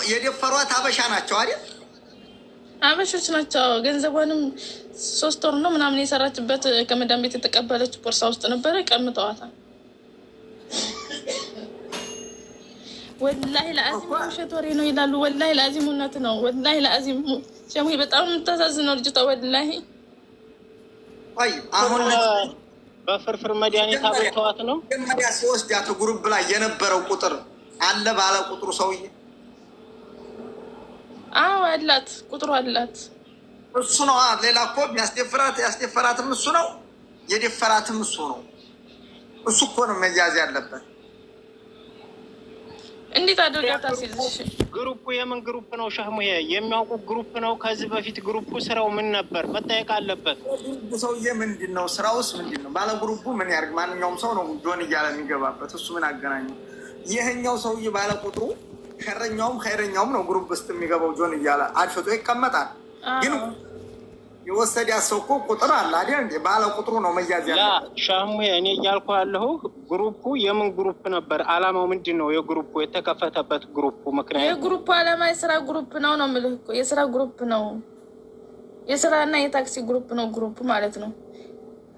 የደፈሯት አበሻ ናቸው አይደል? አበሾች ናቸው። ገንዘቧንም 3 ወር ነው ምናምን የሰራችበት ከመዳም ቤት የተቀበለች ቦርሳ ውስጥ ነበረ። ቀምጠዋታል። ወላሂ ለአዚም ውሸት ወሬ ነው ይላሉ። ወላሂ ለአዚም እውነት ነው። ወላሂ ለአዚም ሸሙ በጣም የምታሳዝነው ልጅቷ ወላሂ። አይ አሁን በፍርፍር መድኃኒት አበልተዋት ነው መጀመሪያ ሲወስዳት ግሩፕ ላይ የነበረው ቁጥር አለ ባለ ቁጥሩ ሰውዬ። አዎ አላት፣ ቁጥሩ አላት። እሱ ነው ሌላ እኮ ያስደፈራትም እሱ ነው፣ የደፈራትም እሱ ነው። እሱ እኮ ነው መያዝ ያለበት። እንዴት አድርጋታ ሲልሽ ግሩፑ የምን ግሩፕ ነው? ሸህሙ የሚያውቁ ግሩፕ ነው? ከዚህ በፊት ግሩፑ ስራው ምን ነበር? መጠየቅ አለበት። ግሩፑ ሰውዬ ምንድን ነው ስራውስ ምንድን ነው? ባለ ግሩፑ ምን ያርግ? ማንኛውም ሰው ነው ጆን እያለ የሚገባበት። እሱ ምን አገናኘው? ይህኛው ሰውዬ ባለ ቁጥሩ ሸረኛውም ኸይረኛውም ነው ግሩፕ ውስጥ የሚገባው። ጆን እያለ አድፍጦ ይቀመጣል። ግን የወሰደ ያሰው እኮ ቁጥር አለ አይደል እንዴ? ባለ ቁጥሩ ነው መያዝ ያለበት። ሸህሙ እኔ እያልኩ ያለሁ ግሩፑ የምን ግሩፕ ነበር? አላማው ምንድን ነው? የግሩፑ የተከፈተበት ግሩፑ ምክንያት የግሩፑ አላማ የስራ ግሩፕ ነው ነው የምልህ እኮ የስራ ግሩፕ ነው። የስራና የታክሲ ግሩፕ ነው ግሩፕ ማለት ነው።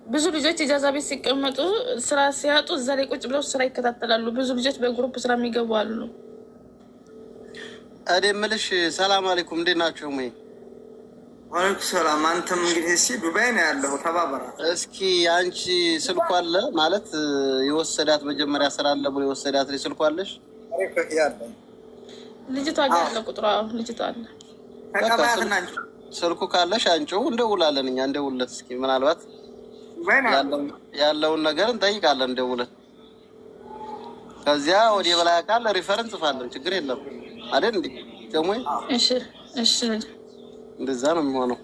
ብዙ ልጆች ኢጃዛ ቤት ሲቀመጡ ስራ ሲያጡ እዛ ላይ ቁጭ ብለው ስራ ይከታተላሉ። ብዙ ልጆች በግሩፕ ስራ የሚገቡ አሉ። እኔ የምልሽ ሰላም አለይኩም፣ እንዴት ናችሁ? ሙይ ወአለይኩም ሰላም። አንተም እንግዲህ እሺ ዱባይ ነው ያለው፣ ተባበራ። እስኪ አንቺ ስልኩ አለ ማለት የወሰዳት መጀመሪያ ስራ አለ ብሎ የወሰዳት ላይ ስልኩ አለሽ? ያለ ልጅቷ ጋር አለ ቁጥሯ፣ ልጅቷ አለ። ተቀባያትና አንቺ ስልኩ ካለሽ አንቺው እንደውላለን፣ እኛ እንደውለት። እስኪ ምናልባት ያለውን ነገር እንጠይቃለን እንደውለት። ከዚያ ወደ በላይ አካል ሪፈረንስ ፋለን፣ ችግር የለም አይደል እንዴ? ደግሞ እሺ እሺ እንደዛ ነው የሚሆነው።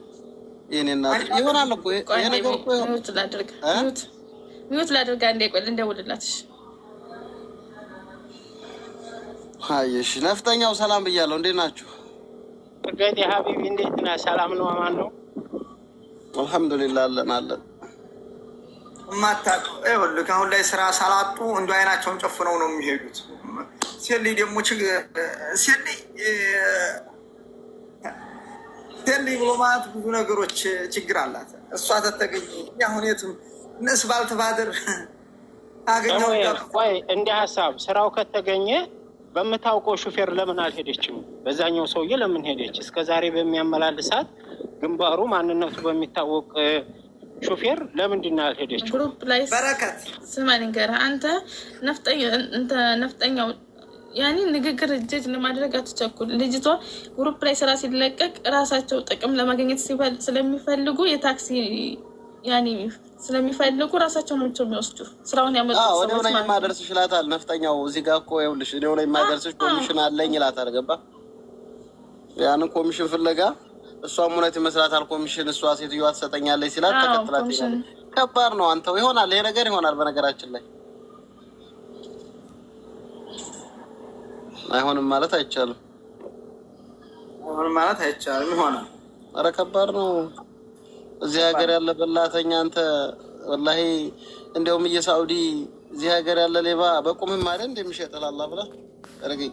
ይሄንና ይሆናል እኮ ይሄ ነገር እኮ ሚውት ላድርግ አንዴ ቆይ እንደውልላትሽ። አይሽ ነፍጠኛው ሰላም ብያለሁ። እንዴት ናችሁ? ገዲ ሀቢቢ እንዴት ነህ? ሰላም ነው? አማን ነው? አልሐምዱሊላህ አለን። ማታውቀው ይኸውልህ አሁን ላይ ስራ ሳላጡ እንደ አይናቸውን ጨፍነው ነው የሚሄዱት። ሴሊ ደግሞ ሴሊ ብሎ ማለት ብዙ ነገሮች ችግር አላት። እሷ ተተገኘ አሁን የትም ነስ ባልተባደር አገኘው። ቆይ እንደ ሀሳብ ስራው ከተገኘ በምታውቀው ሹፌር ለምን አልሄደችም? በዛኛው ሰውዬ ለምን ሄደች? እስከዛሬ በሚያመላልሳት ግንባሩ ማንነቱ በሚታወቅ ሹፌር ለምንድን ነው ያልሄደችው? ግሩፕ ላይ በረከት ስማ ንገረህ አንተ ነፍጠኛው ያኔ ንግግር እጅግ ለማድረግ አትቸኩል። ልጅቷ ግሩፕ ላይ ስራ ሲለቀቅ ራሳቸው ጥቅም ለማግኘት ስለሚፈልጉ የታክሲ ያኔ ስለሚፈልጉ ራሳቸው ነው የሚወስዱ ስራውን ያመጡ ሰዎች ማለት ነው። ወደው ላይ ማደርስ ይችላታል። ነፍጠኛው እዚህ ጋር እኮ ይኸውልሽ ወደው ላይ ማደርስሽ ኮሚሽን አለኝ ይላታል። ገባ? ያንን ኮሚሽን ፍለጋ እሷም እውነት ይመስላታል ኮሚሽን እሷ ሴትዮዋ ትሰጠኛለች ሲላት ተከትላት ይላል። ከባድ ነው። አንተው ይሆናል ይሄ ነገር ይሆናል። በነገራችን ላይ አይሆንም ማለት አይቻልም። ይሆናል። ኧረ ከባድ ነው። እዚህ ሀገር ያለ በላተኛ አንተ ወላሂ እንደውም የሳውዲ እዚህ ሀገር ያለ ሌባ በቁምም ማለት እንደሚሸጥል አላህ ብላ አረገኝ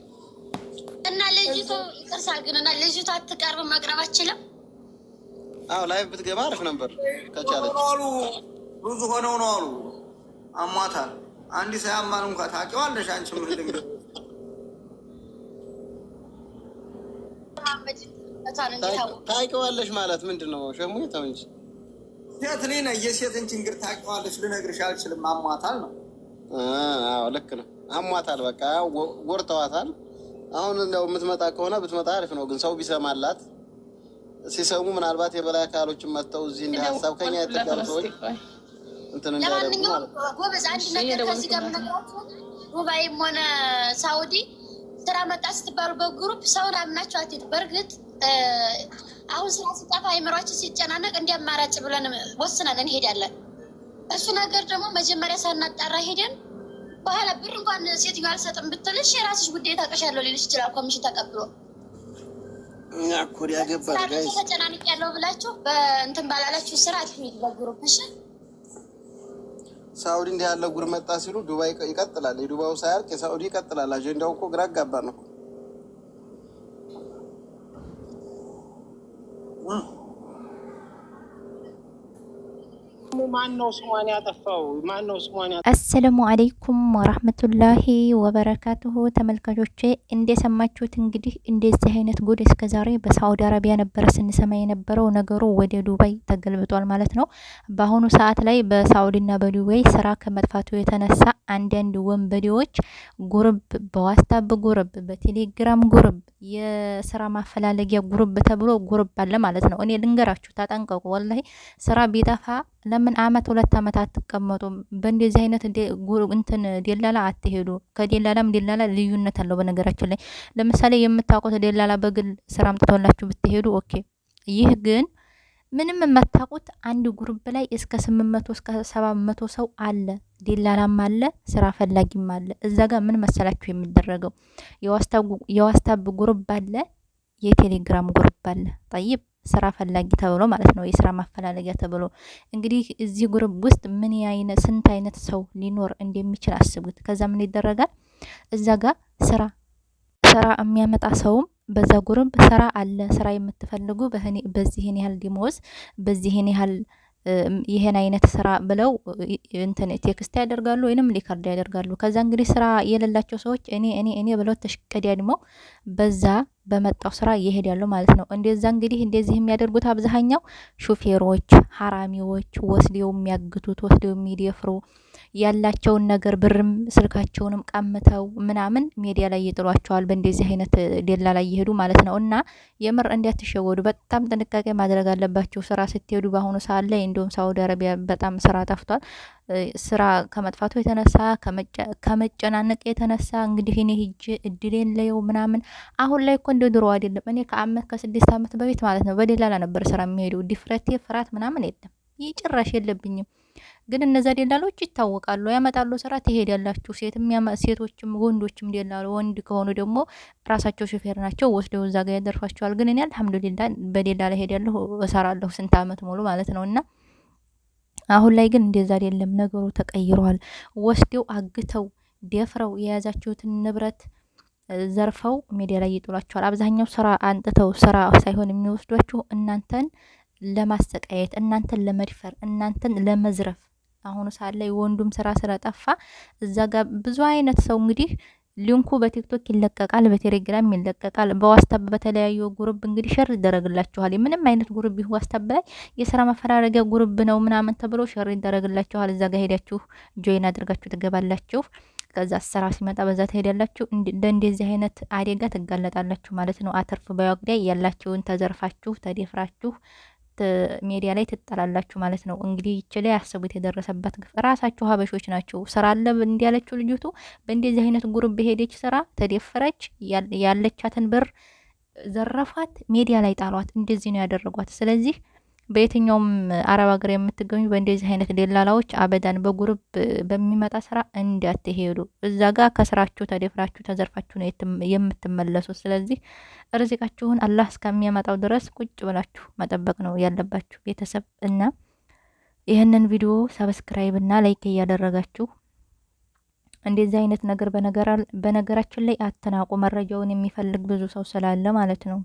እና ልጅቱ ይቅርሳ ግን እና ልጅቱ አትቀርብ ማቅረብ አትችልም። አዎ ላይ ብትገባ አሪፍ ነበር ከቻለች። ብዙ ሆነው ነው አሉ አሟታል። አንድ ሳያማን እንኳን ታውቂዋለሽ አንቺ ምን ልንገ ታውቂዋለሽ ማለት ምንድን ነው? ሸሙ ተው እንጂ ሴት ልጅ ነኝ። የሴትን ችግር ታውቂዋለሽ ልነግርሽ አልችልም። አሟታል ነው። አዎ ልክ ነው። አሟታል በቃ ጎርተዋታል። አሁን እንደው የምትመጣ ከሆነ ብትመጣ አሪፍ ነው። ግን ሰው ቢሰማላት ሲሰሙ ምናልባት የበላይ አካሎችን መጥተው እዚህ እንደ ሀሳብ ከኛ የተጋሩ ሰዎች እንትን እንዳያደርጉ ማለት ነው። ጎበዝ አንድ ነገር ከዚህ ጋር ምነግራችሁ ዱባይም ሆነ ሳውዲ ስራ መጣ ስትባሉ በግሩፕ ሰውን አምናችሁ አትሄዱ። በእርግጥ አሁን ስራ ሲጠፋ አይምሯችን ሲጨናነቅ እንዲ አማራጭ ብለን ወስነን እንሄዳለን። እሱ ነገር ደግሞ መጀመሪያ ሳናጣራ ሄደን በኋላ ብር እንኳን ሴትዮ አልሰጥም ብትልሽ የራስሽ ጉዳይ ታውቀሻለሁ ሊልሽ ይችላል። ኮሚሽን ተቀብሎ ኮሪያ ገባ ጋይስ ተጨናንቅ ያለው ብላችሁ በእንትን ባላላችሁ ስራ አትሄዱ በግሩፕ እሺ። ሳውዲ እንዲህ ያለ ጉር መጣ ሲሉ ዱባይ ይቀጥላል። የዱባዩ ሳያልቅ የሳውዲ ይቀጥላል። አጀንዳው እኮ ግራ አጋባ ነው። ማን ነው ስሟን ያጠፋው? ማን ነው ስሟን ያጠፋው? አሰላሙ አለይኩም ወራህመቱላሂ ወበረካቱሁ። ተመልካቾቼ እንደሰማችሁት እንግዲህ እንደዚህ አይነት ጉድ እስከዛሬ በሳዑዲ አረቢያ ነበረ ስንሰማ የነበረው። ነገሩ ወደ ዱባይ ተገልብጧል ማለት ነው። በአሁኑ ሰዓት ላይ በሳዑዲና በዱባይ ስራ ከመጥፋቱ የተነሳ አንዳንድ ወንበዴዎች ጉርብ፣ በዋትስአፕ ጉርብ፣ በቴሌግራም ጉርብ፣ የስራ ማፈላለጊያ ጉርብ ተብሎ ጉርብ አለ ማለት ነው። እኔ ልንገራችሁ ተጠንቀቁ። ወላሂ ስራ ቢጠፋ ለምን አመት 2 አመት አትቀመጡ? በእንደዚህ አይነት እንትን ደላላ አትሄዱ። ከደላላም ደላላ ልዩነት አለው። በነገራችን ላይ ለምሳሌ የምታውቁት ደላላ በግል ስራ አምጥቶላችሁ ብትሄዱ ኦኬ። ይህ ግን ምንም የማታውቁት አንድ ግሩፕ ላይ እስከ 800 እስከ 700 ሰው አለ። ደላላም አለ፣ ስራ ፈላጊም አለ። እዛ ጋር ምን መሰላችሁ የሚደረገው? የዋትስአፕ ግሩፕ አለ፣ የቴሌግራም ግሩፕ አለ። ጠይብ ስራ ፈላጊ ተብሎ ማለት ነው፣ የስራ ማፈላለጊያ ተብሎ። እንግዲህ እዚህ ግሩፕ ውስጥ ምን አይነት ስንት አይነት ሰው ሊኖር እንደሚችል አስቡት። ከዛ ምን ይደረጋል? እዛ ጋር ስራ የሚያመጣ ሰውም በዛ ግሩፕ ስራ አለ። ስራ የምትፈልጉ በዚህን ያህል ደሞዝ፣ በዚህን ያህል ይሄን አይነት ስራ ብለው እንትን ቴክስት ያደርጋሉ ወይንም ሪካርድ ያደርጋሉ። ከዛ እንግዲህ ስራ የሌላቸው ሰዎች እኔ ብለው ተሽቀዳድመው በዛ በመጣው ስራ ይሄዳሉ ማለት ነው። እንደዛ እንግዲህ እንደዚህ የሚያደርጉት አብዛኛው ሹፌሮች፣ ሐራሚዎች፣ ወስደው የሚያግቱት፣ ወስደው የሚደፍሩ ያላቸውን ነገር ብርም ስልካቸውንም ቀምተው ምናምን ሜዲያ ላይ ይጥሏቸዋል። በእንደዚህ አይነት ደላላ ላይ ይሄዱ ማለት ነው። እና የምር እንዲያትሸወዱ በጣም ጥንቃቄ ማድረግ አለባቸው ስራ ስትሄዱ። በአሁኑ ሰዓት ላይ እንደውም ሳውዲ አረቢያ በጣም ስራ ጠፍቷል። ስራ ከመጥፋቱ የተነሳ ከመጨናነቅ የተነሳ እንግዲህ እኔ ሂጅ እድሌን ለየው ምናምን። አሁን ላይ እኮ እንደ ድሮ አይደለም። እኔ ከ6 አመት በፊት ማለት ነው በደላላ ነበር ስራ የሚሄዱ። ዲፍረቴ ፍራት ምናምን የለም፣ ይህ ጭራሽ የለብኝም። ግን እነዛ ደላሎች ይታወቃሉ፣ ያመጣሉ ስራ፣ ትሄዳላችሁ። ሴቶችም ወንዶችም ደላሉ፣ ወንድ ከሆኑ ደግሞ ራሳቸው ሹፌር ናቸው፣ ወስደው እዛ ጋር ያደርፋቸዋል። ግን እኔ አልሐምዱሊላህ በደላላ ሄዳለሁ፣ እሰራለሁ ስንት አመት ሙሉ ማለት ነውና አሁን ላይ ግን እንደዛ አይደለም፣ ነገሩ ተቀይሯል። ወስደው አግተው ደፍረው የያዛችሁትን ንብረት ዘርፈው ሜዲያ ላይ ይጥሏቸዋል። አብዛኛው ስራ አንጥተው ስራ ሳይሆን የሚወስዷችሁ እናንተን ለማሰቃየት፣ እናንተን ለመድፈር፣ እናንተን ለመዝረፍ። አሁኑ ሰዓት ላይ ወንዱም ስራ ስለጠፋ እዛ ጋር ብዙ አይነት ሰው እንግዲህ ሊንኩ በቲክቶክ ይለቀቃል፣ በቴሌግራም ይለቀቃል፣ በዋትስአፕ በተለያዩ ግሩፕ እንግዲህ ሸር ይደረግላችኋል። ምንም አይነት ግሩፕ ይሁን ዋትስአፕ ላይ የስራ መፈራረጊያ ግሩፕ ነው ምናምን ተብሎ ሸር ይደረግላችኋል። እዛ ጋር ሄዳችሁ ጆይን አድርጋችሁ ትገባላችሁ። ከዛ ስራ ሲመጣ በዛ ትሄዳላችሁ። እንደዚህ አይነት አደጋ ትጋለጣላችሁ ማለት ነው። አተርፍ በያግዳይ ያላችሁን ተዘርፋችሁ ተደፍራችሁ ሜዲያ ላይ ትጠላላችሁ ማለት ነው። እንግዲህ ይችላ ያሰቡት የደረሰባት ግፍ ራሳችሁ ሀበሾች ናቸው። ስራ አለ እንዲያለችው ልጅቱ በእንደዚህ አይነት ግሩፕ ሄደች፣ ስራ ተደፈረች፣ ያለቻትን ብር ዘረፋት፣ ሜዲያ ላይ ጣሏት። እንደዚህ ነው ያደረጓት። ስለዚህ በየትኛውም አረብ ሀገር የምትገኙ በእንደዚህ አይነት ደላላዎች አበዳን በግሩፕ በሚመጣ ስራ እንዳትሄዱ። እዛ ጋር ከስራችሁ ተደፍራችሁ ተዘርፋችሁ ነው የምትመለሱት። ስለዚህ ርዚቃችሁን አላህ እስከሚያመጣው ድረስ ቁጭ ብላችሁ መጠበቅ ነው ያለባችሁ ቤተሰብ። እና ይህንን ቪዲዮ ሰብስክራይብ እና ላይክ እያደረጋችሁ እንደዚህ አይነት ነገር በነገራችን ላይ አትናቁ። መረጃውን የሚፈልግ ብዙ ሰው ስላለ ማለት ነው።